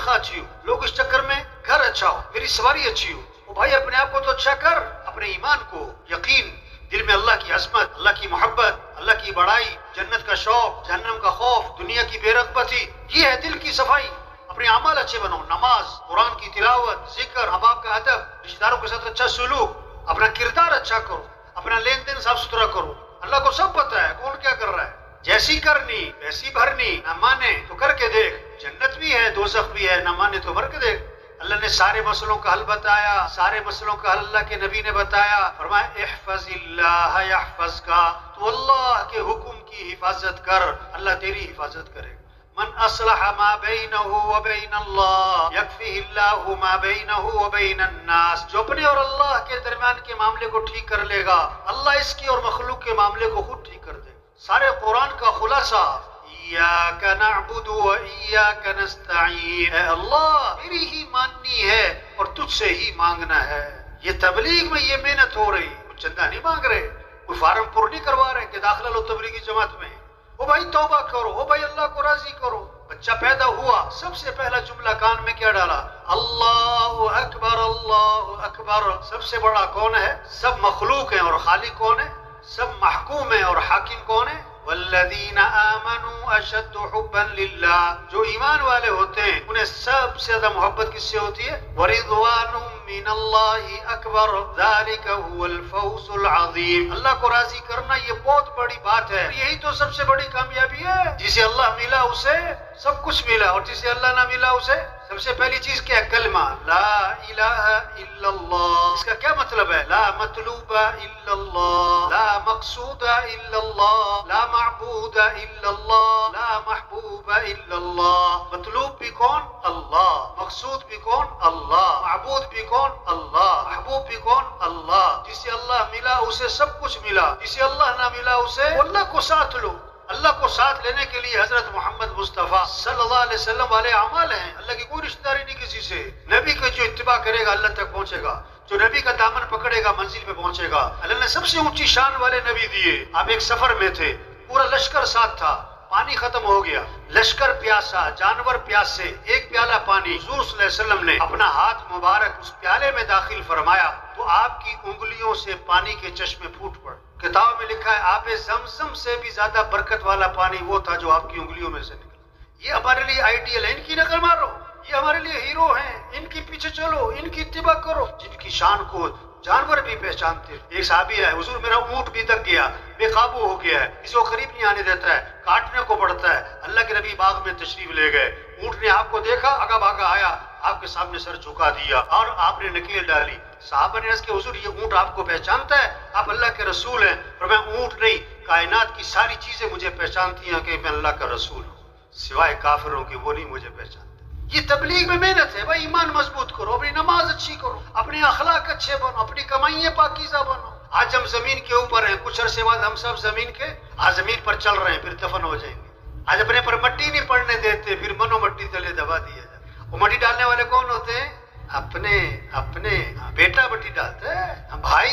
तनख्वाह अच्छी हो, लोग इस चक्कर में घर अच्छा हो, मेरी सवारी अच्छी हो। वो भाई अपने आप को तो अच्छा कर, अपने ईमान को, यकीन, दिल में अल्लाह की अजमत, अल्लाह की मोहब्बत, अल्लाह की बड़ाई, जन्नत का शौक, जहन्नम का खौफ, दुनिया की बेरगबती, ये है दिल की सफाई। अपने अमाल अच्छे बनो, नमाज, कुरान की तिलावत, जिक्र, अहबाब का अदब, रिश्तेदारों के साथ अच्छा सलूक, अपना किरदार अच्छा करो, अपना लेन देन साफ सुथरा करो। अल्लाह को सब पता है कौन क्या कर रहा है। जैसी करनी वैसी भरनी, ना माने तो करके देख, जन्नत भी है दोज़ख भी है, ना माने तो मर के देख। अल्लाह ने सारे मसलों का हल बताया, सारे मसलों का हल अल्लाह के नबी ने बताया। फरमाया इहफज़िल्लाह यहफज़का, तो अल्लाह के हुक्म की हिफाजत कर, अल्लाह तेरी हिफाजत करेगा। मन अस्लह मा बैनहु व बैन अल्लाह यकफिहिल्लाहु मा बैनहु व बैन अन्नास, जो अपने और अल्लाह के दरमियान के मामले को ठीक कर लेगा, अल्लाह इसकी और मखलूक के मामले को खुद ठीक कर देगा। सारे कुरान का खुलासा इय्याका नअबुदु व इय्याका नस्तईन, है अल्लाह तेरी ही माननी है और तुझसे ही मांगना है। ये तबलीग में ये मेहनत हो रही, कुछ चंदा नहीं मांग रहे, कोई फार्म पूर्ण नहीं करवा रहे कि दाखिला लो तबलीगी जमात में। ओ भाई तौबा करो, ओ भाई अल्लाह को राजी करो। बच्चा पैदा हुआ, सबसे पहला जुमला कान में क्या डाला? अल्लाहु अकबर, अल्लाहु अकबर। सबसे बड़ा कौन है? सब मखलूक हैं और खालिक कौन है? सब महकूम है और हाकिम कौन है? वल्लज़ीना आमनू अशद्दु हुब्बन लिल्लाह, जो ईमान वाले होते हैं उन्हें सबसे ज्यादा मोहब्बत किससे होती है? वरिज़वानुम मिनल्लाहि अकबर, ज़ालिका हुवल फौज़ुल अज़ीम। अल्लाह को राजी करना ये बहुत बड़ी बात है, यही तो सबसे बड़ी कामयाबी है। जिसे अल्लाह मिला उसे सब कुछ मिला, और जिसे अल्लाह ना मिला उसे सबसे पहली चीज क्या है? कलमा ला इलाहा इल्लल्लाह। इसका क्या मतलब है? ला मतलूबा इल्लल्लाह, ला मकसूदा इल्लल्लाह, ला मअबूदा इल्लल्लाह, ला महबूबा इल्लल्लाह। मतलूब भी कौन? अल्लाह। मकसूद भी कौन? अल्लाह। महबूद भी कौन? अल्लाह। महबूब भी कौन? अल्लाह। जिसे अल्लाह मिला उसे सब कुछ मिला, जिसे अल्लाह ना मिला उसे अल्लाह को साथ लो। अल्लाह को साथ लेने के लिए हजरत मोहम्मद मुस्तफ़ा सल्लल्लाहु अलैहि वसल्लम वाले अमाल हैं। अल्लाह की कोई रिश्तेदारी नहीं किसी से। नबी को जो इत्तिबा करेगा अल्लाह तक पहुंचेगा, जो नबी का दामन पकड़ेगा मंजिल पे पहुंचेगा। अल्लाह ने सबसे ऊंची शान वाले नबी दिए। आप एक सफर में थे, पूरा लश्कर साथ था, पानी खत्म हो गया, लश्कर प्यासा, जानवर प्यासे, एक प्याला पानी। हुजूर सल्लल्लाहु अलैहि वसल्लम ने अपना हाथ मुबारक उस प्याले में दाखिल फरमाया तो आपकी उंगलियों से पानी के चश्मे फूट पड़े। किताब में लिखा है आबे ज़मज़म से भी ज्यादा बरकत वाला पानी वो था जो आपकी उंगलियों में से निकला। ये हमारे लिए आइडियल है, इनकी नकल मारो, ये हमारे लिए हीरो हैं, इनके पीछे चलो, इनकी इत्तिबा करो, जिनकी शान को जानवर भी पहचानते। एक साहबी है, हुजूर मेरा ऊंट भी दब गया, बेकाबू हो गया है, इसको करीब नहीं आने देता है, काटने को पड़ता है। अल्लाह के नबी बाग में तशरीफ ले गए, ऊंट ने आपको देखा, आगा भागा आया, आपके सामने सर झुका दिया और आपने नकेल डाली। साहबा ने अर्ज़ किया हुजूर ये ऊंट आपको पहचानता है? आप अल्लाह के रसूल हैं। पर मैं ऊंट नहीं, कायनात की सारी चीजें मुझे पहचानती हैं कि मैं अल्लाह का रसूल हूँ, सिवाय काफिरों के वो नहीं मुझे पहचानते। ये तबलीग में मेहनत है भाई। ईमान मजबूत करो, अपनी नमाज अच्छी करो, अपने अखलाक अच्छे बनो, अपनी कमाइयाँ पाकीज़ा बनो। आज हम जमीन के ऊपर हैं, कुछ अरसे बाद हम सब जमीन के आज जमीन पर चल रहे हैं, फिर दफन हो जाएंगे। आज अपने पर मट्टी नहीं पड़ने देते, फिर मनो मट्टी तले दबा दिया जाए। वो मट्टी डालने वाले कौन होते हैं? अपने अपने बेटा मट्टी डालते हैं, भाई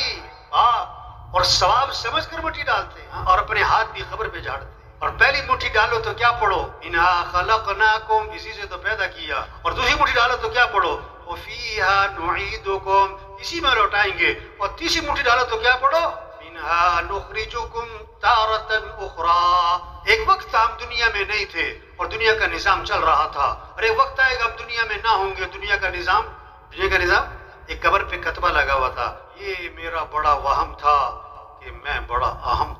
बाप, और सवाब समझ कर मट्टी डालते हैं, और अपने हाथ भी खबर पे झाड़ते हैं। और पहली मुट्ठी डालो तो क्या पढ़ो? इन्हा खलकनाकुम, इसी से तो पैदा किया। और दूसरी मुट्ठी डालो तो क्या पढ़ो? वफीहा नुईदुकुम, इसी में लौटाएंगे। और तीसरी मुट्ठी डालो तो क्या पढ़ो? मिनहा नुखरिजुकुम तारतन उखरा। एक वक्त हम दुनिया में नहीं थे और दुनिया का निजाम चल रहा था, और एक वक्त आएगा हम दुनिया में ना होंगे, दुनिया का निजाम एक कब्र पे कतबा लगा हुआ था, ये मेरा बड़ा वहम था कि मैं बड़ा अहम